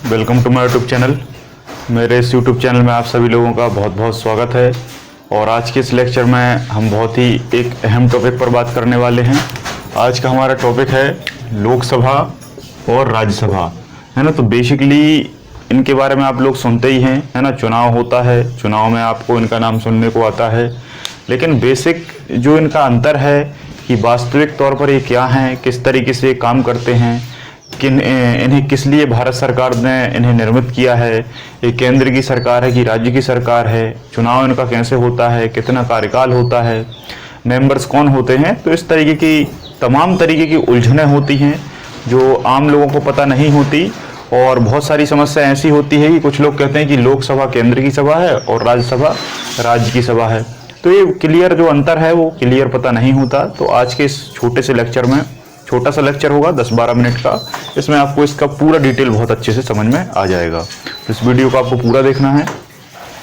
Welcome to my YouTube channel. मेरे इस YouTube channel में आप सभी लोगों का बहुत बहुत स्वागत है। और आज के इस लेक्चर में हम बहुत ही एक अहम टॉपिक पर बात करने वाले हैं। आज का हमारा टॉपिक है लोकसभा और राज्यसभा, है ना। तो बेसिकली इनके बारे में आप लोग सुनते ही हैं, है ना। चुनाव होता है, चुनाव में आपको इनका नाम सुनने को आता है, लेकिन बेसिक जो इनका अंतर है कि वास्तविक तौर पर ये क्या हैं, किस तरीके से ये काम करते हैं, इन्हें किस लिए भारत सरकार ने इन्हें निर्मित किया है, ये केंद्र की सरकार है कि राज्य की सरकार है, चुनाव इनका कैसे होता है, कितना कार्यकाल होता है, मेंबर्स कौन होते हैं। तो इस तरीके की तमाम तरीके की उलझनें होती हैं जो आम लोगों को पता नहीं होती। और बहुत सारी समस्या ऐसी होती है कि कुछ लोग कहते हैं कि लोकसभा केंद्र की सभा है और राज्यसभा राज्य की सभा है। तो ये क्लियर जो अंतर है वो क्लियर पता नहीं होता। तो आज के इस छोटे से लेक्चर में, छोटा सा लेक्चर होगा 10-12 मिनट का, इसमें आपको इसका पूरा डिटेल बहुत अच्छे से समझ में आ जाएगा। तो इस वीडियो को आपको पूरा देखना है।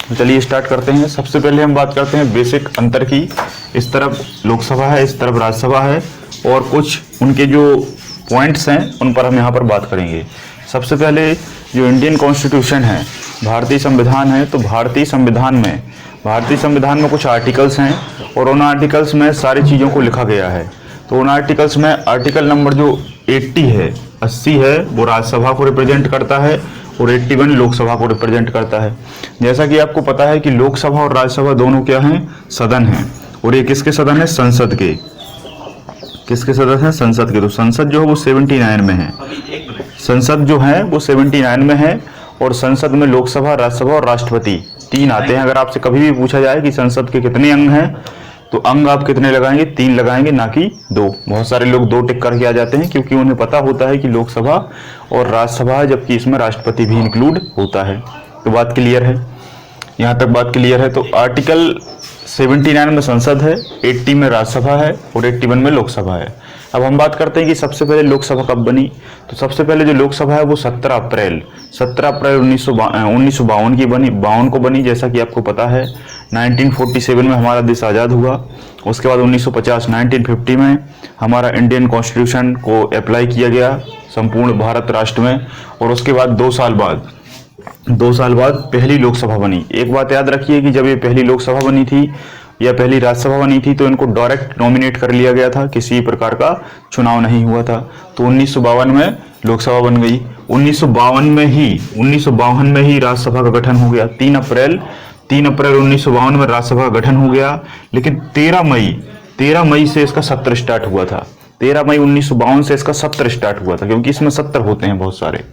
तो चलिए स्टार्ट करते हैं। सबसे पहले हम बात करते हैं बेसिक अंतर की। इस तरफ लोकसभा है, इस तरफ राज्यसभा है, और कुछ उनके जो पॉइंट्स हैं उन पर हम यहाँ पर बात करेंगे। सबसे पहले जो इंडियन कॉन्स्टिट्यूशन है, भारतीय संविधान है, तो भारतीय संविधान में कुछ आर्टिकल्स हैं और उन आर्टिकल्स में सारी चीज़ों को लिखा गया है। तो उन आर्टिकल्स में आर्टिकल नंबर जो 80 है वो राज्यसभा को रिप्रेजेंट करता है और 81 लोकसभा को रिप्रेजेंट करता है। जैसा कि आपको पता है कि लोकसभा और राज्यसभा दोनों क्या हैं, सदन हैं। और ये किसके सदन है, संसद के। किसके सदन है, संसद के। तो संसद जो है वो 79 में है, संसद जो है वो 79 में है। और संसद में लोकसभा, राज्यसभा और राष्ट्रपति 3 आते हैं। अगर आपसे कभी भी पूछा जाए कि संसद के कितने अंग हैं, तो अंग आप कितने लगाएंगे, 3 लगाएंगे, ना कि 2। बहुत सारे लोग 2 टिक करके आ जाते हैं क्योंकि उन्हें पता होता है कि लोकसभा और राज्यसभा है, जबकि इसमें राष्ट्रपति भी इंक्लूड होता है। तो बात क्लियर है, यहाँ तक बात क्लियर है। तो आर्टिकल 79 में संसद है, 80 में राज्यसभा है और 81 में लोकसभा है। अब हम बात करते हैं कि सबसे पहले लोकसभा कब बनी। तो सबसे पहले जो लोकसभा है वो 17 अप्रैल 1952 की बनी, 52 को बनी। जैसा कि आपको पता है 1947 में हमारा देश आज़ाद हुआ। उसके बाद 1950 में हमारा इंडियन कॉन्स्टिट्यूशन को अप्लाई किया गया संपूर्ण भारत राष्ट्र में। और उसके बाद 2 साल बाद पहली लोकसभा बनी। एक बात याद रखिए कि जब ये पहली लोकसभा बनी थी या पहली राज्यसभा बनी थी तो इनको डायरेक्ट नॉमिनेट कर लिया गया था, किसी प्रकार का चुनाव नहीं हुआ था। तो 1952 में लोकसभा बन गई। 1952 में ही राज्यसभा का गठन हो गया। 3 अप्रैल 1952 में राज्यसभा का गठन हो गया। लेकिन 13 मई से इसका सत्र स्टार्ट हुआ था। 13 मई 1952 से इसका सत्र स्टार्ट हुआ था, क्योंकि इसमें सत्र होते हैं बहुत सारे।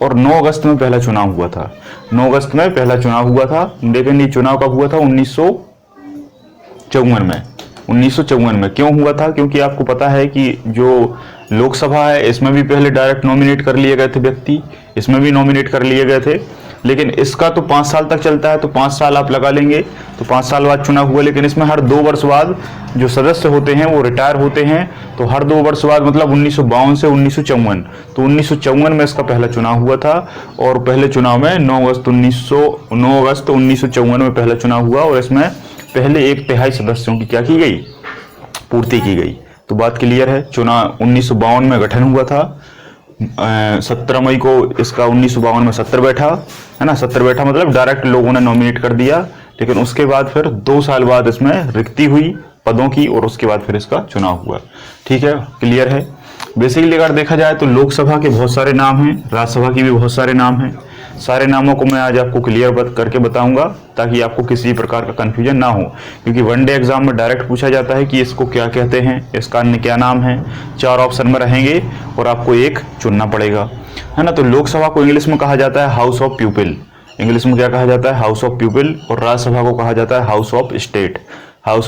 और 9 अगस्त में पहला चुनाव हुआ था। 9 अगस्त में पहला चुनाव हुआ था। लेकिन ये चुनाव कब हुआ था, 1954 में। क्यों हुआ था, क्योंकि आपको पता है कि जो लोकसभा है इसमें भी पहले डायरेक्ट नॉमिनेट कर लिए गए थे व्यक्ति, इसमें भी नॉमिनेट कर लिए गए थे। लेकिन इसका तो 5 साल तक चलता है, तो 5 साल आप लगा लेंगे, तो 5 साल बाद चुनाव हुआ। लेकिन इसमें हर 2 वर्ष बाद जो सदस्य होते हैं वो रिटायर होते हैं। तो हर 2 वर्ष बाद, मतलब 1952 से 1954, तो 1954 में इसका पहला चुनाव हुआ था। और पहले चुनाव में 9 अगस्त 1954 में पहला चुनाव हुआ। और इसमें पहले 1/3 सदस्यों की क्या की गई, पूर्ति की गई। तो बात क्लियर है। चुनाव 1952 में गठन हुआ था। 17 मई को इसका 1952 में सत्र बैठा, है ना। सत्र बैठा मतलब डायरेक्ट लोगों ने नॉमिनेट कर दिया। लेकिन उसके बाद फिर 2 साल बाद इसमें रिक्ति हुई पदों की, और उसके बाद फिर इसका चुनाव हुआ। ठीक है, क्लियर है। बेसिकली अगर देखा जाए तो लोकसभा के बहुत सारे नाम हैं, राज्यसभा के भी बहुत सारे नाम हैं। सारे नामों को मैं आज आपको क्लियर करके बताऊंगा ताकि आपको किसी प्रकार का कंफ्यूजन ना हो, क्योंकि वनडे एग्जाम में डायरेक्ट पूछा जाता है कि इसको क्या कहते हैं, इसका अन्य क्या नाम है। 4 ऑप्शन में रहेंगे और आपको एक चुनना पड़ेगा, है ना। तो लोकसभा को इंग्लिश में कहा जाता है हाउस ऑफ पीपल। इंग्लिश में क्या कहा जाता है, हाउस ऑफ पीपल। और राज्यसभा को कहा जाता है हाउस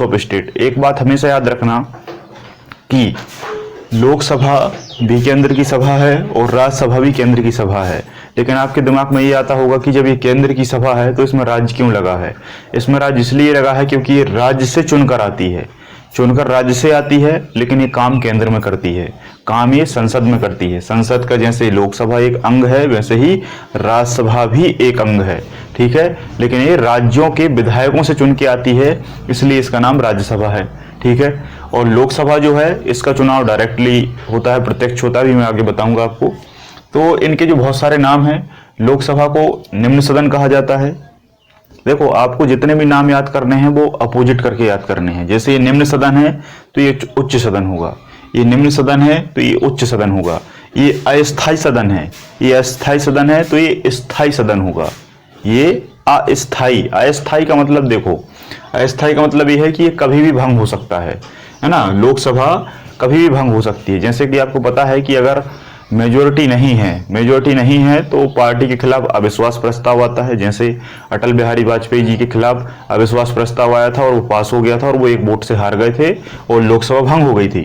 ऑफ स्टेट। एक बात हमेशा याद रखना कि लोकसभा भी केंद्र की सभा है और राज्यसभा भी केंद्र की सभा है। लेकिन आपके दिमाग में ये आता होगा कि जब ये केंद्र की सभा है तो इसमें राज्य क्यों लगा है। इसमें राज्य इसलिए लगा है क्योंकि ये राज्य से चुनकर आती है, राज्य से आती है। लेकिन ये काम केंद्र में करती है, काम ये संसद में करती है। संसद का जैसे लोकसभा एक अंग है, वैसे ही राज्यसभा भी एक अंग है। ठीक है, लेकिन ये राज्यों के विधायकों से चुन के आती है, इसलिए इसका नाम राज्यसभा है। ठीक है, और लोकसभा जो है इसका चुनाव डायरेक्टली होता है, प्रत्यक्ष होता है, भी मैं आगे बताऊंगा आपको। तो इनके जो बहुत सारे नाम हैं, लोकसभा को निम्न सदन कहा जाता है। देखो, आपको जितने भी नाम याद करने हैं वो अपोजिट करके याद करने हैं। जैसे ये निम्न सदन है तो ये उच्च सदन होगा, ये निम्न सदन है तो ये उच्च सदन होगा, ये अस्थाई सदन है, ये अस्थाई सदन है तो ये स्थाई सदन होगा, ये अस्थाई। अस्थाई का मतलब देखो, अस्थाई का मतलब ये है कि ये कभी भी भंग हो सकता है ना। लोकसभा कभी भी भंग हो सकती है। जैसे कि आपको पता है कि अगर मेजोरिटी नहीं है तो पार्टी के खिलाफ अविश्वास प्रस्ताव आता है। जैसे अटल बिहारी वाजपेयी जी के खिलाफ अविश्वास प्रस्ताव आया था और वो पास हो गया था और वो एक वोट से हार गए थे और लोकसभा भंग हो गई थी।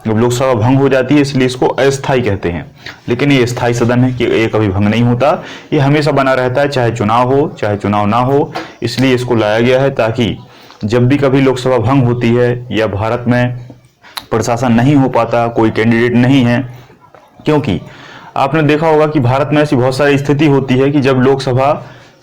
जब लोकसभा भंग हो जाती है इसलिए इसको अस्थाई कहते हैं। लेकिन ये स्थायी सदन है कि ये कभी भंग नहीं होता, ये हमेशा बना रहता है, चाहे चुनाव हो चाहे चुनाव ना हो। इसलिए इसको लाया गया है ताकि जब भी कभी लोकसभा भंग होती है या भारत में प्रशासन नहीं हो पाता, कोई कैंडिडेट नहीं है, क्योंकि आपने देखा होगा कि भारत में ऐसी बहुत सारी स्थिति होती है कि जब लोकसभा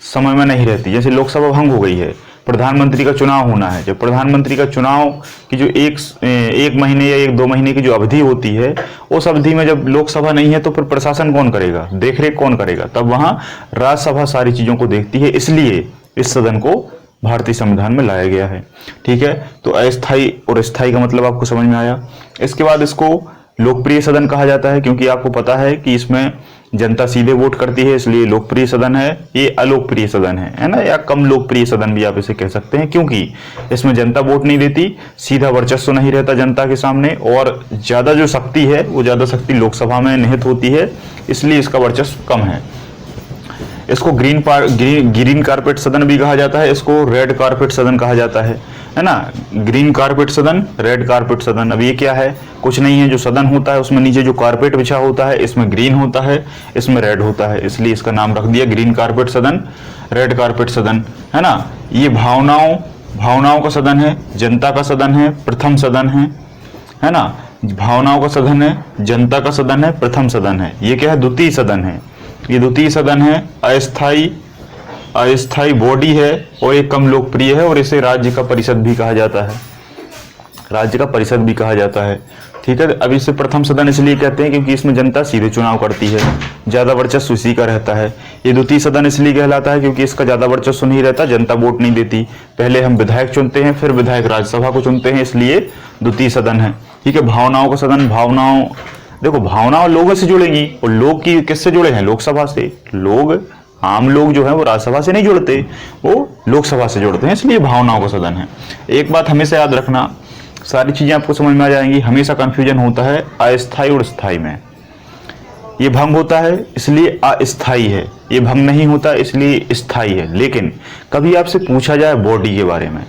समय में नहीं रहती। जैसे लोकसभा भंग हो गई है, प्रधानमंत्री का चुनाव होना है। जब प्रधानमंत्री का चुनाव की जो एक महीने या 1-2 महीने की जो अवधि होती है, उस अवधि में जब लोकसभा नहीं है तो फिर प्रशासन कौन करेगा, देखरेख कौन करेगा? तब वहां राज्यसभा सारी चीजों को देखती है। इसलिए इस सदन को भारतीय संविधान में लाया गया है। ठीक है, तो अस्थाई और स्थायी का मतलब आपको समझ में आया। इसके बाद इसको लोकप्रिय सदन कहा जाता है, क्योंकि आपको पता है कि इसमें जनता सीधे वोट करती है, इसलिए लोकप्रिय सदन है। ये अलोकप्रिय सदन है ना, या कम लोकप्रिय सदन भी आप इसे कह सकते हैं, क्योंकि इसमें जनता वोट नहीं देती, सीधा वर्चस्व नहीं रहता जनता के सामने, और ज्यादा जो शक्ति है वो ज्यादा शक्ति लोकसभा में निहित होती है, इसलिए इसका वर्चस्व कम है। इसको ग्रीन कारपेट सदन भी कहा जाता है, इसको रेड कारपेट सदन कहा जाता है ना। ग्रीन कारपेट सदन, रेड कारपेट सदन। अब ये क्या है? कुछ नहीं है, जो सदन होता है उसमें नीचे जो कारपेट बिछा होता है, इसमें ग्रीन होता है, इसमें रेड होता है, इसलिए इसका नाम रख दिया ग्रीन कारपेट सदन, रेड कारपेट सदन, है ना। ये भावनाओं का सदन है, जनता का सदन है, प्रथम सदन है ना। भावनाओं का सदन है, जनता का सदन है, प्रथम सदन है। ये क्या है? द्वितीय सदन है। ये द्वितीय सदन है, अस्थाई बॉडी है और ये कम लोकप्रिय है, और इसे राज्य का परिषद भी कहा जाता है, राज्य का परिषद भी कहा जाता है। ठीक है, अब इसे प्रथम सदन इसलिए कहते हैं क्योंकि इसमें जनता सीधे चुनाव करती है, ज्यादा वर्चस्व इसी का रहता है। ये द्वितीय सदन इसलिए कहलाता है क्योंकि इसका ज्यादा वर्चस्व नहीं रहता, जनता वोट नहीं देती। पहले हम विधायक चुनते हैं, फिर विधायक राज्यसभा को चुनते हैं, इसलिए द्वितीय सदन है। ठीक है, भावनाओं का सदन। देखो, भावनाओं लोगों से जुड़ेंगी, और लोग की किससे जुड़े हैं? लोकसभा से। लोग, आम लोग जो है वो राज्यसभा से नहीं जुड़ते, वो लोकसभा से जुड़ते हैं, इसलिए भावनाओं का सदन है। एक बात हमेशा याद रखना, सारी चीजें आपको समझ में आ जाएंगी। हमेशा कंफ्यूजन होता है अस्थाई और स्थाई में। ये भंग होता है इसलिए अस्थाई है, ये भंग नहीं होता इसलिए स्थाई है। लेकिन कभी आपसे पूछा जाए बॉडी के बारे में,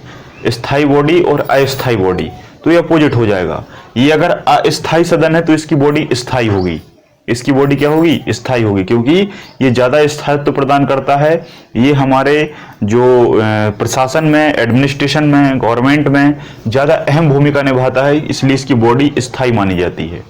स्थाई बॉडी और अस्थाई बॉडी, तो ये अपोजिट हो जाएगा। ये अगर अस्थाई सदन है तो इसकी बॉडी स्थाई होगी, इसकी बॉडी क्या होगी? स्थाई होगी, क्योंकि ये ज्यादा स्थायित्व प्रदान करता है। ये हमारे जो प्रशासन में, एडमिनिस्ट्रेशन में, गवर्नमेंट में ज्यादा अहम भूमिका निभाता है, इसलिए इसकी बॉडी स्थाई मानी जाती है,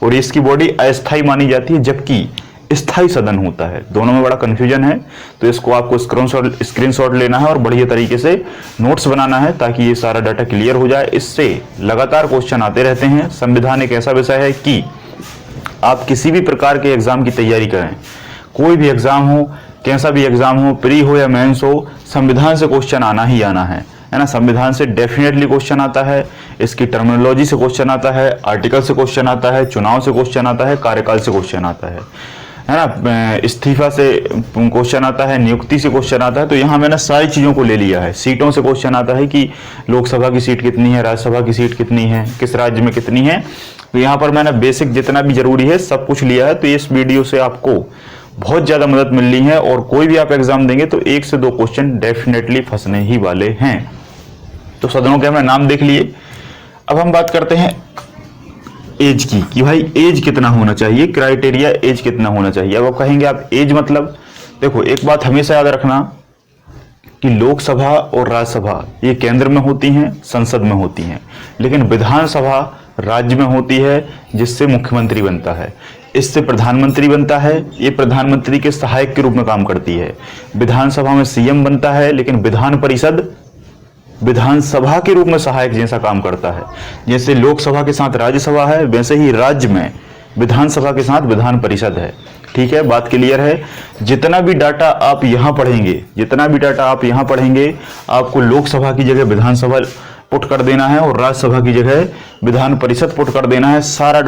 और इसकी बॉडी अस्थाई मानी जाती है, जबकि स्थाई सदन होता है। दोनों में बड़ा कंफ्यूजन है, तो इसको आपको स्क्रीनशॉट लेना है और बढ़िया तरीके से नोट्स बनाना है, ताकि ये सारा डाटा क्लियर हो जाए। इससे लगातार क्वेश्चन आते रहते हैं। संविधान एक ऐसा विषय है कि आप किसी भी प्रकार के एग्जाम की तैयारी करें, कोई भी एग्जाम हो, कैसा भी एग्जाम हो, प्री हो या मेंस हो, संविधान से क्वेश्चन आना ही आना है ना। संविधान से डेफिनेटली क्वेश्चन आता है, इसकी टर्मिनोलॉजी से क्वेश्चन आता है, आर्टिकल से क्वेश्चन आता है, चुनाव से क्वेश्चन आता है, कार्यकाल से क्वेश्चन आता है ना, इस्तीफा से क्वेश्चन आता है, नियुक्ति से क्वेश्चन आता है। तो यहाँ मैंने सारी चीजों को ले लिया है। सीटों से क्वेश्चन आता है कि लोकसभा की सीट कितनी है, राज्यसभा की सीट कितनी है, किस राज्य में कितनी है। तो यहाँ पर मैंने बेसिक जितना भी जरूरी है सब कुछ लिया है। तो इस वीडियो से आपको बहुत ज्यादा मदद मिल रही है, और कोई भी आप एग्जाम देंगे तो 1 से 2 क्वेश्चन डेफिनेटली फंसने ही वाले हैं। तो सदनों के हमने नाम देख लिए। अब हम बात करते हैं एज की, कि भाई एज कितना होना चाहिए, क्राइटेरिया एज कितना होना चाहिए। अब आप कहेंगे आप एज मतलब, देखो एक बात हमेशा याद रखना कि लोकसभा और राज्यसभा ये केंद्र में होती हैं, संसद में होती हैं, लेकिन विधानसभा राज्य में होती है, जिससे मुख्यमंत्री बनता है, इससे प्रधानमंत्री बनता है, ये प्रधानमंत्री के सहायक के रूप में काम करती है। विधानसभा में सीएम बनता है, लेकिन विधान परिषद विधानसभा के रूप में सहायक जैसा काम करता है। जैसे लोकसभा के साथ राज्यसभा है, वैसे ही राज्य में विधानसभा के साथ विधान परिषद है। ठीक है, बात क्लियर है। जितना भी डाटा आप यहाँ पढ़ेंगे, आपको लोकसभा की जगह विधानसभा पुट कर देना है और राज्यसभा की जगह विधान परिषद पुट कर देना है। सारा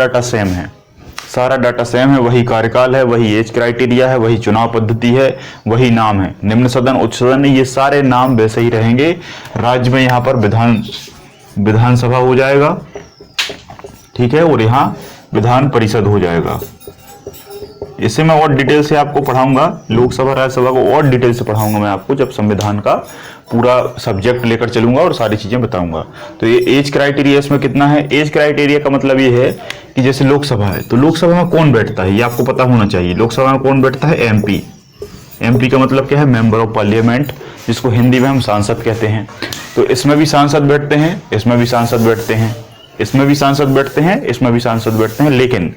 डाटा सेम है, वही कार्यकाल है, वही एज क्राइटेरिया है, वही चुनाव पद्धति है, वही नाम है। निम्न सदन, उच्च सदन, ये सारे नाम वैसे ही रहेंगे। राज्य में यहाँ पर विधानसभा हो जाएगा, ठीक है, और यहाँ विधान परिषद हो जाएगा। इसे मैं और डिटेल से आपको पढ़ाऊंगा, लोकसभा राज्यसभा को और डिटेल से पढ़ाऊंगा मैं आपको, जब संविधान का पूरा सब्जेक्ट लेकर चलूंगा और सारी चीजें बताऊंगा। तो ये एज क्राइटेरिया इसमें कितना है? एज क्राइटेरिया का मतलब ये है कि जैसे लोकसभा है, तो लोकसभा में कौन बैठता है ये आपको पता होना चाहिए। लोकसभा में कौन बैठता है? एमपी। एमपी का मतलब क्या है? मेंबर ऑफ पार्लियामेंट, जिसको हिंदी में हम सांसद कहते हैं। तो इसमें भी सांसद बैठते हैं, इसमें भी सांसद बैठते हैं, इसमें भी सांसद बैठते हैं, इसमें भी सांसद बैठते हैं। लेकिन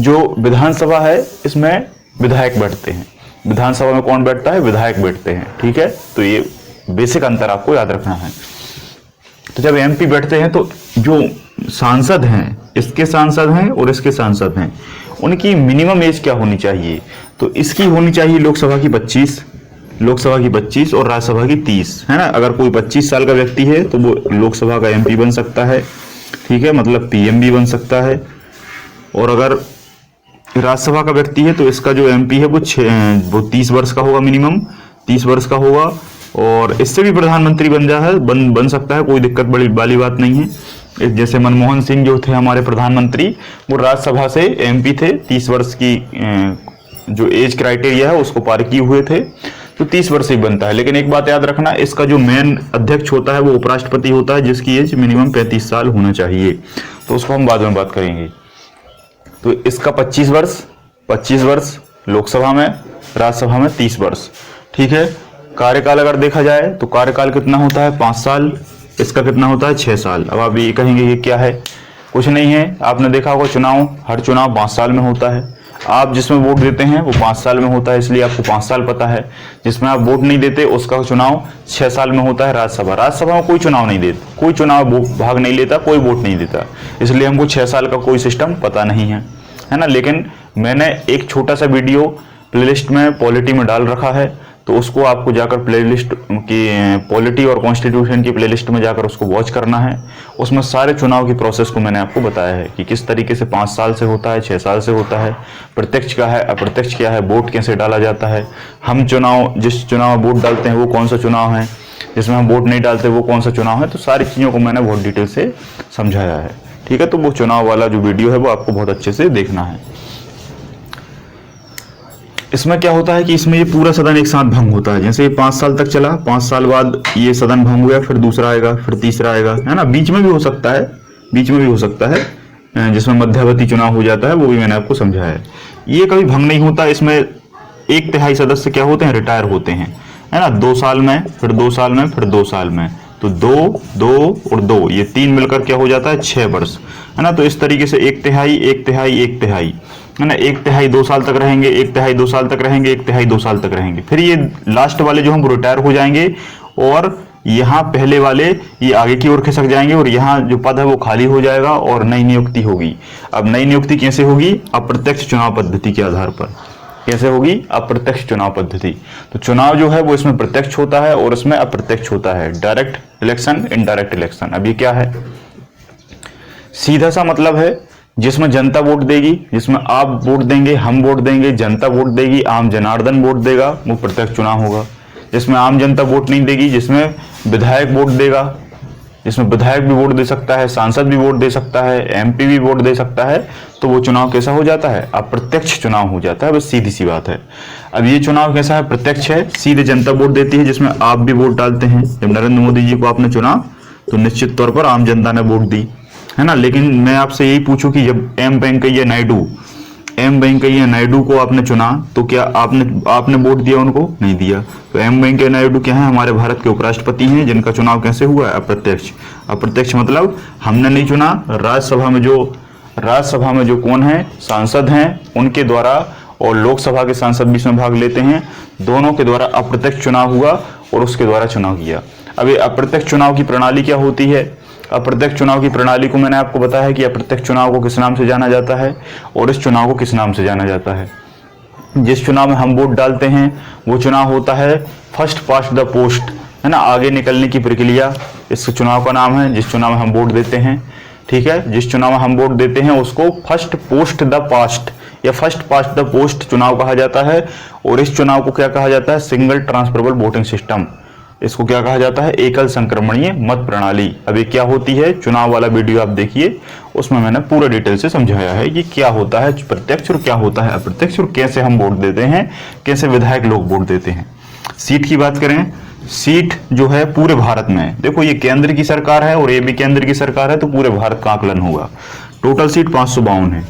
जो विधानसभा है इसमें विधायक बैठते हैं। विधानसभा में कौन बैठता है? विधायक बैठते हैं, ठीक है। तो ये बेसिक अंतर आपको याद रखना है। तो जब एमपी बैठते हैं तो जो सांसद हैं, इसके सांसद हैं और इसके सांसद हैं, उनकी मिनिमम एज क्या होनी चाहिए? तो इसकी होनी चाहिए लोकसभा की 25 और राज्यसभा की 30, है ना। अगर कोई 25 साल का व्यक्ति है तो वो लोकसभा का एमपी बन सकता है, ठीक है, मतलब पीएम भी बन सकता है। और अगर राज्यसभा का व्यक्ति है तो इसका जो एमपी है वो 30 वर्ष का होगा, मिनिमम 30 वर्ष का होगा। और इससे भी प्रधानमंत्री बन सकता है, कोई दिक्कत बड़ी वाली बात नहीं है। जैसे मनमोहन सिंह जो थे हमारे प्रधानमंत्री, वो राज्यसभा से एमपी थे, 30 वर्ष की जो एज क्राइटेरिया है उसको पार किए हुए थे, तो 30 वर्ष ही बनता है। लेकिन एक बात याद रखना, इसका जो मेन अध्यक्ष होता है वो उपराष्ट्रपति होता है, जिसकी एज मिनिमम 35 साल होना चाहिए। तो उसको हम बाद में बात करेंगे। तो इसका 25 वर्ष लोकसभा में, राज्यसभा में 30 वर्ष, ठीक है। कार्यकाल अगर देखा जाए तो कार्यकाल कितना होता है? 5 साल। इसका कितना होता है? 6 साल। अब आप ये कहेंगे ये क्या है? कुछ नहीं है, आपने देखा होगा चुनाव, हर चुनाव 5 साल में होता है। आप जिसमें वोट देते हैं वो 5 साल में होता है, इसलिए आपको 5 साल पता है। जिसमें आप वोट नहीं देते उसका चुनाव 6 साल में होता है। राज्यसभा में कोई चुनाव नहीं देता, कोई चुनाव भाग नहीं लेता, कोई वोट नहीं देता, इसलिए हमको 6 साल का कोई सिस्टम पता नहीं है ना। लेकिन मैंने एक छोटा सा वीडियो प्लेलिस्ट में पॉलिटी में डाल रखा है, तो उसको आपको जाकर प्लेलिस्ट की पॉलिटी और कॉन्स्टिट्यूशन की प्लेलिस्ट में जाकर उसको वॉच करना है। उसमें सारे चुनाव की प्रोसेस को मैंने आपको बताया है कि किस तरीके से 5 साल से होता है, 6 साल से होता है, प्रत्यक्ष क्या है, अप्रत्यक्ष क्या है, वोट कैसे डाला जाता है, हम जिस चुनाव में वोट डालते हैं वो कौन सा चुनाव है, जिसमें हम वोट नहीं डालते वो कौन सा चुनाव है। तो सारी चीज़ों को मैंने बहुत डिटेल से समझाया है, ठीक है। तो वो चुनाव वाला जो वीडियो है वो आपको बहुत अच्छे से देखना है। इसमें क्या होता है कि इसमें ये पूरा सदन एक साथ भंग होता है। जैसे ये 5 साल तक चला, 5 साल बाद ये सदन भंग हुआ, फिर दूसरा आएगा, फिर तीसरा आएगा, है ना। बीच में भी हो सकता है, जिसमें मध्यावधि चुनाव हो जाता है, वो भी मैंने आपको समझाया है। ये कभी भंग नहीं होता। इसमें 1/3 सदस्य क्या होते हैं? रिटायर होते हैं, है ना। 2 साल में, फिर 2 साल में, फिर 2 साल में, तो 2 और 2 ये 3 मिलकर क्या हो जाता है? 6 वर्ष, है ना। तो इस तरीके से 1/3 है ना। 1/3 2 साल तक रहेंगे, 1/3 2 साल तक रहेंगे, 1/3 2 साल तक रहेंगे। फिर ये लास्ट वाले जो हम रिटायर हो जाएंगे और यहाँ पहले वाले ये आगे की ओर खिसक जाएंगे और यहाँ जो पद है वो खाली हो जाएगा और नई नियुक्ति होगी। अब नई नियुक्ति कैसे होगी? अप्रत्यक्ष चुनाव पद्धति के आधार पर। कैसे होगी? अप्रत्यक्ष चुनाव पद्धति। तो चुनाव जो है वो इसमें प्रत्यक्ष होता है और इसमें अप्रत्यक्ष होता है, डायरेक्ट इलेक्शन, इनडायरेक्ट इलेक्शन। अब ये क्या है? सीधा सा मतलब है जिसमें जनता वोट देगी, जिसमें आप वोट देंगे, हम वोट देंगे, जनता वोट देगी, आम जनार्दन वोट देगा, वो प्रत्यक्ष चुनाव होगा। जिसमें आम जनता वोट नहीं देगी, जिसमें विधायक वोट देगा, जिसमें विधायक भी वोट दे सकता है, सांसद भी वोट दे सकता है, एमपी भी वोट दे सकता है, तो वो चुनाव कैसा हो जाता है? अप्रत्यक्ष चुनाव हो जाता है। बस सीधी सी बात है। अब ये चुनाव कैसा है? प्रत्यक्ष है, सीधे जनता वोट देती है, जिसमें आप भी वोट डालते हैं। जब नरेंद्र मोदी जी को आपने चुना तो निश्चित तौर पर आम जनता ने वोट दी, है ना। लेकिन मैं आपसे यही पूछूं कि जब एम वेंकैया नायडू को आपने चुना तो क्या आपने वोट दिया? उनको नहीं दिया। तो एम वेंकैया नायडू क्या है? हमारे भारत के उपराष्ट्रपति हैं, जिनका चुनाव कैसे हुआ है? अप्रत्यक्ष। अप्रत्यक्ष मतलब हमने नहीं चुना, राज्यसभा में जो कौन है? सांसद हैं, उनके द्वारा, और लोकसभा के सांसद भी इसमें भाग लेते हैं, दोनों के द्वारा अप्रत्यक्ष चुनाव हुआ और उसके द्वारा चुनाव किया। अब ये अप्रत्यक्ष चुनाव की प्रणाली क्या होती है? अप्रत्यक्ष चुनाव की प्रणाली को मैंने आपको बताया कि अप्रत्यक्ष चुनाव को किस नाम से जाना जाता है और इस चुनाव को किस नाम से जाना जाता है। जिस चुनाव में हम वोट डालते हैं वो चुनाव होता है फर्स्ट पास्ट द पोस्ट, है ना, आगे निकलने की प्रक्रिया इस चुनाव का नाम है, जिस चुनाव में हम वोट देते हैं। ठीक है, जिस चुनाव में हम वोट देते हैं उसको फर्स्ट पोस्ट द पास्ट या फर्स्ट पास्ट द पोस्ट चुनाव कहा जाता है। और इस चुनाव को क्या कहा जाता है? Single transferable voting system. इसको क्या कहा जाता है? एकल संक्रमणीय मत प्रणाली। अब ये क्या होती है? चुनाव वाला वीडियो आप देखिए, उसमें मैंने पूरा डिटेल से समझाया है कि क्या होता है प्रत्यक्ष और क्या होता है अप्रत्यक्ष और कैसे हम वोट देते हैं, कैसे विधायक लोग वोट देते हैं। सीट की बात करें, सीट जो है पूरे भारत में, देखो ये केंद्र की सरकार है और ये भी केंद्र की सरकार है, तो पूरे भारत का आकलन होगा। टोटल सीट 552 है।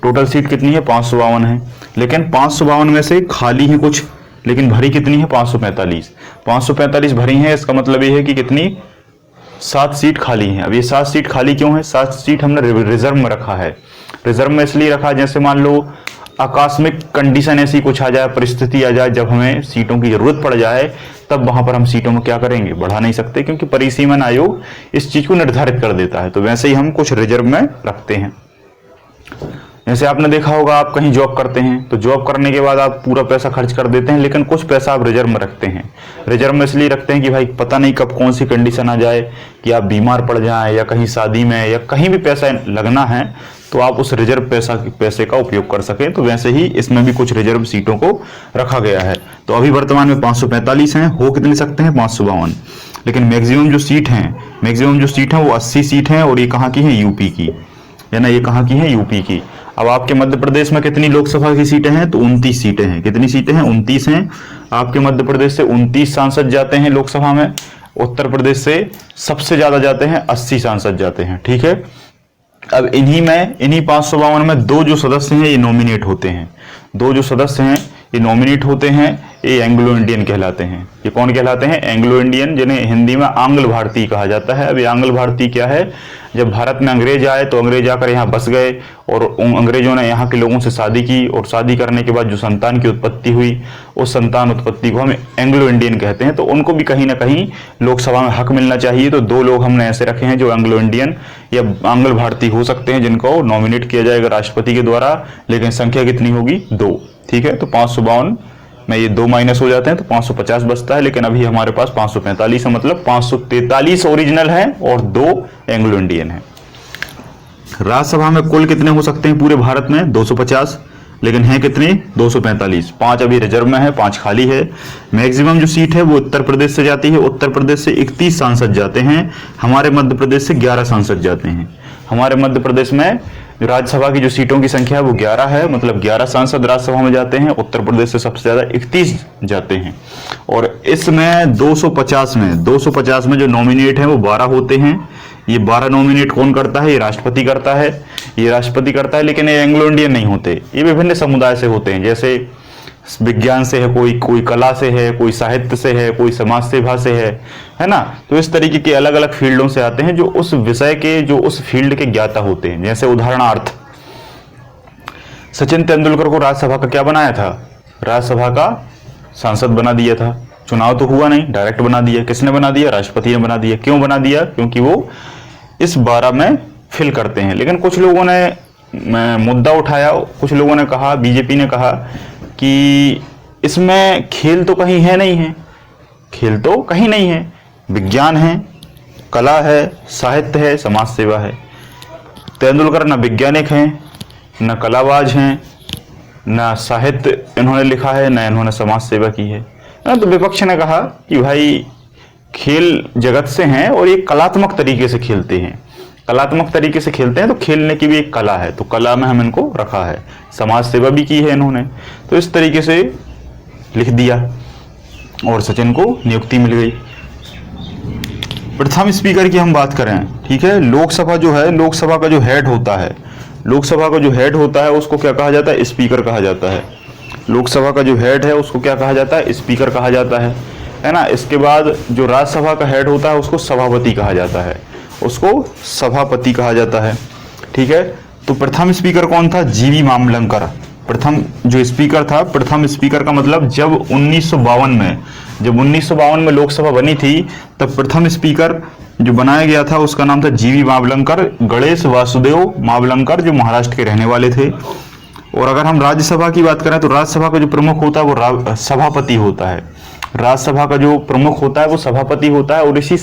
टोटल सीट कितनी है? 552 है। लेकिन 552 में से खाली है कुछ, लेकिन भरी कितनी है? 545। 545 भरी है, इसका मतलब ये है कि कितनी? 7 सीट खाली हैं। अब ये 7 सीट खाली क्यों है? 7 सीट हमने रिजर्व में रखा है। रिजर्व में इसलिए रखा, जैसे मान लो आकस्मिक कंडीशन ऐसी कुछ आ जाए, परिस्थिति आ जाए जब हमें सीटों की जरूरत पड़ जाए, तब वहां पर हम सीटों में क्या करेंगे? बढ़ा नहीं सकते, क्योंकि परिसीमन आयोग इस चीज को निर्धारित कर देता है। तो वैसे ही हम कुछ रिजर्व में रखते हैं। जैसे आपने देखा होगा, आप कहीं जॉब करते हैं तो जॉब करने के बाद आप पूरा पैसा खर्च कर देते हैं, लेकिन कुछ पैसा आप रिजर्व में रखते हैं। रिजर्व में इसलिए रखते हैं कि भाई पता नहीं कब कौन सी कंडीशन आ जाए, कि आप बीमार पड़ जाएं या कहीं शादी में या कहीं भी पैसा लगना है, तो आप उस रिजर्व पैसे का उपयोग कर सकें। तो वैसे ही इसमें भी कुछ रिजर्व सीटों को रखा गया है। तो अभी वर्तमान में 545 हैं, हो कितने सकते हैं? 552। लेकिन मैक्सिमम जो सीट हैं वो 80 सीट हैं, और ये कहाँ की है? यूपी की, है ना, ये कहाँ की है? यूपी की। अब आपके मध्य प्रदेश में कितनी लोकसभा की सीटें हैं? तो 29 सीटें हैं। कितनी सीटें हैं? 29 हैं। आपके मध्य प्रदेश से 29 सांसद जाते हैं लोकसभा में। उत्तर प्रदेश से सबसे ज्यादा जाते हैं, 80 सांसद जाते हैं। ठीक है, अब इन्हीं 552 में 2 जो सदस्य हैं ये नॉमिनेट होते हैं। 2 जो सदस्य हैं ये नॉमिनेट होते हैं, ये एंग्लो इंडियन कहलाते हैं। ये कौन कहलाते हैं? एंग्लो इंडियन, जिन्हें हिंदी में आंग्ल भारतीय कहा जाता है। अब ये आंग्ल भारतीय क्या है? जब भारत में अंग्रेज आए तो अंग्रेज आकर यहाँ बस गए, और उन अंग्रेजों ने यहाँ के लोगों से शादी की, और शादी करने के बाद जो संतान की उत्पत्ति हुई, उस संतान उत्पत्ति को हम एंग्लो इंडियन कहते हैं। तो उनको भी कहीं ना कहीं लोकसभा में हक मिलना चाहिए। तो 2 लोग हमने ऐसे रखे हैं जो एंग्लो इंडियन या आंग्ल भारतीय हो सकते हैं, जिनको नॉमिनेट किया जाएगा राष्ट्रपति के द्वारा। लेकिन संख्या कितनी होगी? 2। ठीक है, तो 552 में ये 2 माइनस हो जाते हैं, तो 550 बचता है। लेकिन अभी हमारे पास 545 है, मतलब 543 ओरिजिनल है और 2 एंग्लो इंडियन है। राज्यसभा में कुल कितने हो सकते हैं पूरे भारत में? 250, लेकिन हैं कितने? 245। 5 अभी रिजर्व में है, 5 खाली है। मैक्सिमम जो सीट है वो उत्तर प्रदेश से जाती है। उत्तर प्रदेश से 31 सांसद जाते हैं। हमारे मध्य प्रदेश से 11 सांसद जाते हैं। हमारे मध्य प्रदेश में राज्यसभा की जो सीटों की संख्या है वो 11 है, मतलब 11 सांसद राज्यसभा में जाते हैं। उत्तर प्रदेश से सबसे ज्यादा 31 जाते हैं। और इसमें 250 में जो नॉमिनेट हैं वो 12 होते हैं। ये 12 नॉमिनेट कौन करता है? ये राष्ट्रपति करता है। ये राष्ट्रपति करता है, लेकिन ये एंग्लो इंडियन नहीं होते, ये विभिन्न समुदाय से होते हैं। जैसे विज्ञान से है, कोई कला से है, कोई साहित्य से है, कोई समाज सेवा से है ना। तो इस तरीके के अलग अलग फील्डों से आते हैं, जो उस विषय के, जो उस फील्ड के ज्ञाता होते हैं। जैसे उदाहरणार्थ, सचिन तेंदुलकर को राज्यसभा का क्या बनाया था? राज्यसभा का सांसद बना दिया था। चुनाव तो हुआ नहीं, डायरेक्ट बना दिया। किसने बना दिया? राष्ट्रपति ने बना दिया। क्यों बना दिया? क्योंकि वो इस 12 में फिल करते हैं। लेकिन कुछ लोगों ने मुद्दा उठाया, कुछ लोगों ने कहा, बीजेपी ने कहा कि इसमें खेल तो कहीं है नहीं है। खेल तो कहीं नहीं है, विज्ञान है, कला है, साहित्य है, समाज सेवा है। तेंदुलकर न वैज्ञानिक हैं, न कलाबाज हैं, न साहित्य इन्होंने लिखा है, न इन्होंने समाज सेवा की है। तो विपक्ष ने कहा कि भाई खेल जगत से हैं और ये कलात्मक तरीके से खेलते हैं। कलात्मक तरीके से खेलते हैं तो खेलने की भी एक कला है, तो कला में हम इनको रखा है। समाज सेवा भी की है इन्होंने, तो इस तरीके से लिख दिया और सचिन को नियुक्ति मिल गई। प्रथम स्पीकर की हम बात करें, ठीक है, लोकसभा जो है, लोकसभा का जो हेड होता है, लोकसभा का जो हेड होता है उसको क्या कहा जाता है? स्पीकर कहा जाता है। लोकसभा का जो हेड है उसको क्या कहा जाता है? स्पीकर कहा जाता है ना। इसके बाद जो राज्यसभा का हेड होता है उसको सभापति कहा जाता है, उसको सभापति कहा जाता है। ठीक है, तो प्रथम स्पीकर कौन था? जीवी मामलंकर। प्रथम जो स्पीकर था, प्रथम स्पीकर का मतलब जब 1952 में लोकसभा बनी थी, तब प्रथम स्पीकर जो बनाया गया था उसका नाम था जीवी मावलंकर, गणेश वासुदेव मावलंकर, जो महाराष्ट्र के रहने वाले थे। और अगर हम राज्यसभा की बात करें तो राज्यसभा का जो प्रमुख होता है वो सभापति होता है। राज्यसभा का जो प्रमुख होता है वो सभापति होता है, और इसी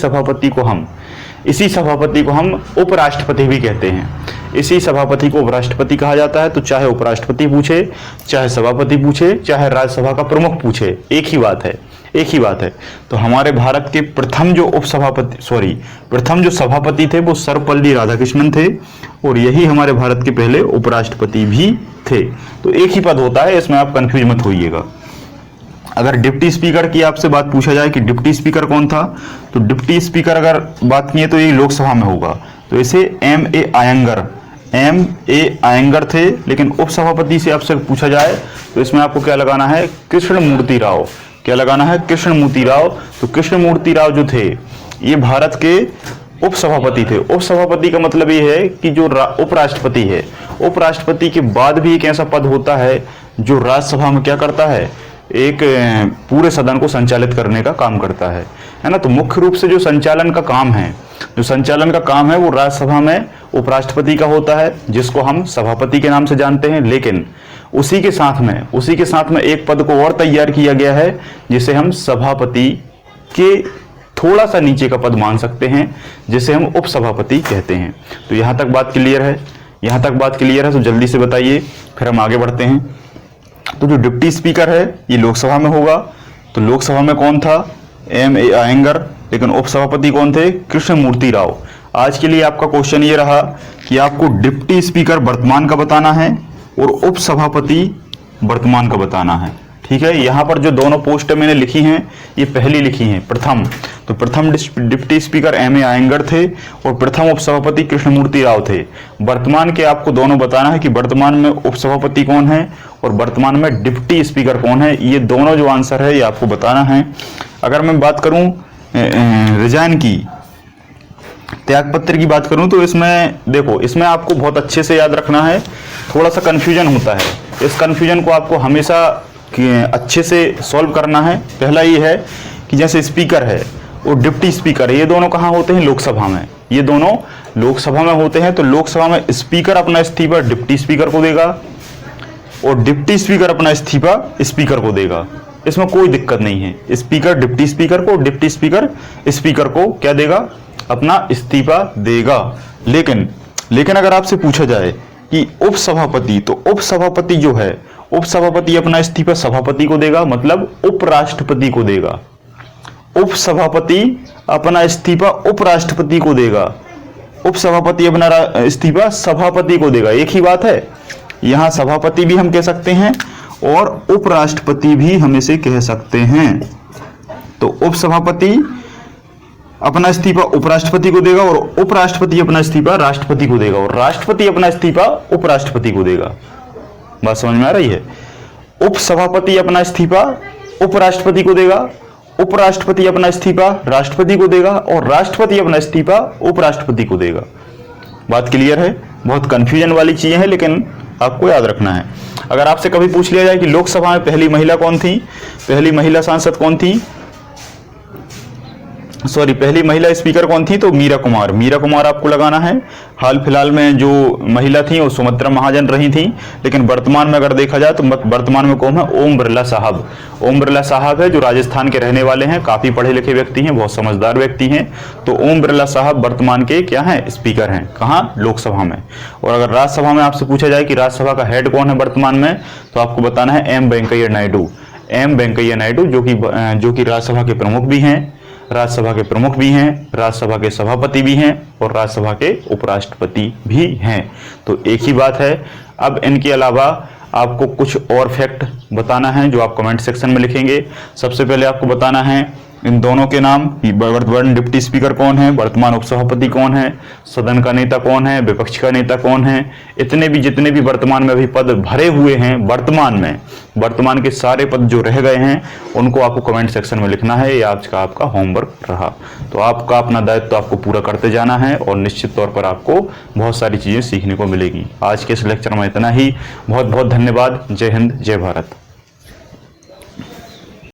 सभापति को हम उपराष्ट्रपति भी कहते हैं। इसी सभापति को उपराष्ट्रपति कहा जाता है। तो चाहे उपराष्ट्रपति पूछे, चाहे सभापति पूछे, चाहे राज्यसभा का प्रमुख पूछे, एक ही बात है। तो हमारे भारत के प्रथम जो सभापति थे वो सर्वपल्ली राधाकृष्णन थे, और यही हमारे भारत के पहले उपराष्ट्रपति भी थे। तो एक ही पद होता है, इसमें आप कंफ्यूज मत होइएगा। अगर डिप्टी स्पीकर की आपसे बात पूछा जाए कि डिप्टी स्पीकर कौन था, तो डिप्टी स्पीकर अगर बात की तो ये लोकसभा में होगा। तो इसे M.A. अयंगर थे। लेकिन उपसभापति से आपसे पूछा जाए तो इसमें आपको क्या लगाना है, कृष्णमूर्ति राव। क्या लगाना है, कृष्णमूर्ति राव। तो कृष्णमूर्ति राव जो थे ये भारत के उपसभापति थे। उपसभापति का मतलब ये है कि जो उपराष्ट्रपति है, उपराष्ट्रपति के बाद भी एक ऐसा पद होता है जो राज्यसभा में क्या करता है, एक पूरे सदन को संचालित करने का काम करता है ना। तो मुख्य रूप से जो संचालन का काम है वो राज्यसभा में उपराष्ट्रपति का होता है, जिसको हम सभापति के नाम से जानते हैं। लेकिन उसी के साथ में एक पद को और तैयार किया गया है, जिसे हम सभापति के थोड़ा सा नीचे का पद मान सकते हैं, जिसे हम उपसभापति कहते हैं। तो यहाँ तक बात क्लियर है? तो जल्दी से बताइए, फिर हम आगे बढ़ते हैं। तो जो डिप्टी स्पीकर है ये लोकसभा में होगा। तो लोकसभा में कौन था, M.A. अयंगर। लेकिन उपसभापति कौन थे, कृष्णमूर्ति राव। आज के लिए आपका क्वेश्चन ये रहा कि आपको डिप्टी स्पीकर वर्तमान का बताना है और उपसभापति वर्तमान का बताना है। ठीक है, यहाँ पर जो दोनों पोस्ट मैंने लिखी हैं ये पहली लिखी हैं, प्रथम। तो प्रथम डिप्टी स्पीकर M.A. अयंगर थे और प्रथम उपसभापति कृष्णमूर्ति राव थे। वर्तमान के आपको दोनों बताना है कि वर्तमान में उपसभापति कौन है और वर्तमान में डिप्टी स्पीकर कौन है। ये दोनों जो आंसर है ये आपको बताना है। अगर मैं बात करूं रिजाइन की, त्यागपत्र की बात करूं, तो इसमें देखो, इसमें आपको बहुत अच्छे से याद रखना है, थोड़ा सा कन्फ्यूजन होता है। इस कन्फ्यूजन को आपको हमेशा अच्छे से सॉल्व करना है। पहला ये है कि जैसे स्पीकर है और डिप्टी स्पीकर है, ये दोनों कहाँ होते हैं, लोकसभा में। ये दोनों लोकसभा में होते हैं। तो लोकसभा में स्पीकर अपना इस्तीफा डिप्टी स्पीकर को देगा और डिप्टी स्पीकर अपना इस्तीफा स्पीकर को देगा। इसमें कोई दिक्कत नहीं है। स्पीकर डिप्टी स्पीकर को, डिप्टी स्पीकर स्पीकर को क्या देगा, अपना इस्तीफा देगा। लेकिन अगर आपसे पूछा जाए कि उपसभापति, तो उपसभापति जो है, उपसभापति अपना इस्तीफा सभापति को देगा, मतलब उपराष्ट्रपति को देगा। उपसभापति अपना इस्तीफा उपराष्ट्रपति को देगा, उपसभापति अपना इस्तीफा सभापति को देगा। एक ही बात है। यहां सभापति भी हम कह सकते हैं और उपराष्ट्रपति भी हम इसे कह सकते हैं। तो उपसभापति अपना इस्तीफा उपराष्ट्रपति को देगा और उपराष्ट्रपति अपना इस्तीफा राष्ट्रपति को देगा और राष्ट्रपति अपना इस्तीफा उपराष्ट्रपति को देगा। बात समझ में आ रही है? उपसभापति अपना इस्तीफा उपराष्ट्रपति को देगा, उपराष्ट्रपति अपना इस्तीफा राष्ट्रपति को देगा और राष्ट्रपति अपना इस्तीफा उपराष्ट्रपति को देगा। बात क्लियर है? बहुत कंफ्यूजन वाली चीजें हैं, लेकिन आपको याद रखना है। अगर आपसे कभी पूछ लिया जाए कि लोकसभा में पहली महिला कौन थी, पहली महिला सांसद कौन थी, पहली महिला स्पीकर कौन थी, तो मीरा कुमार। मीरा कुमार आपको लगाना है। हाल फिलहाल में जो महिला थी वो सुमित्रा महाजन रही थी, लेकिन वर्तमान में अगर देखा जाए तो वर्तमान में कौन है, ओम बिरला साहब। ओम बिरला साहब है जो राजस्थान के रहने वाले हैं, काफी पढ़े लिखे व्यक्ति हैं, बहुत समझदार व्यक्ति हैं। तो ओम बिरला साहब वर्तमान के क्या हैं, स्पीकर हैं। कहाँ, लोकसभा में। और अगर राज्यसभा में आपसे पूछा जाए कि राज्यसभा का हेड कौन है वर्तमान में, तो आपको बताना है M. वेंकैया नायडू। M. वेंकैया नायडू जो कि राज्यसभा के प्रमुख भी हैं, राज्यसभा के सभापति भी हैं और राज्यसभा के उपराष्ट्रपति भी हैं। तो एक ही बात है। अब इनके अलावा आपको कुछ और फैक्ट बताना है जो आप कमेंट सेक्शन में लिखेंगे। सबसे पहले आपको बताना है इन दोनों के नाम, वर्तमान डिप्टी स्पीकर कौन है, वर्तमान उपसभापति कौन है, सदन का नेता कौन है, विपक्ष का नेता कौन है। जितने भी वर्तमान में अभी पद भरे हुए हैं वर्तमान के सारे पद जो रह गए हैं उनको आपको कमेंट सेक्शन में लिखना है। ये आज का आपका होमवर्क रहा। तो आपका अपना दायित्व तो आपको पूरा करते जाना है और निश्चित तौर पर आपको बहुत सारी चीजें सीखने को मिलेगी। आज के इस लेक्चर में इतना ही। बहुत बहुत धन्यवाद। जय हिंद, जय भारत।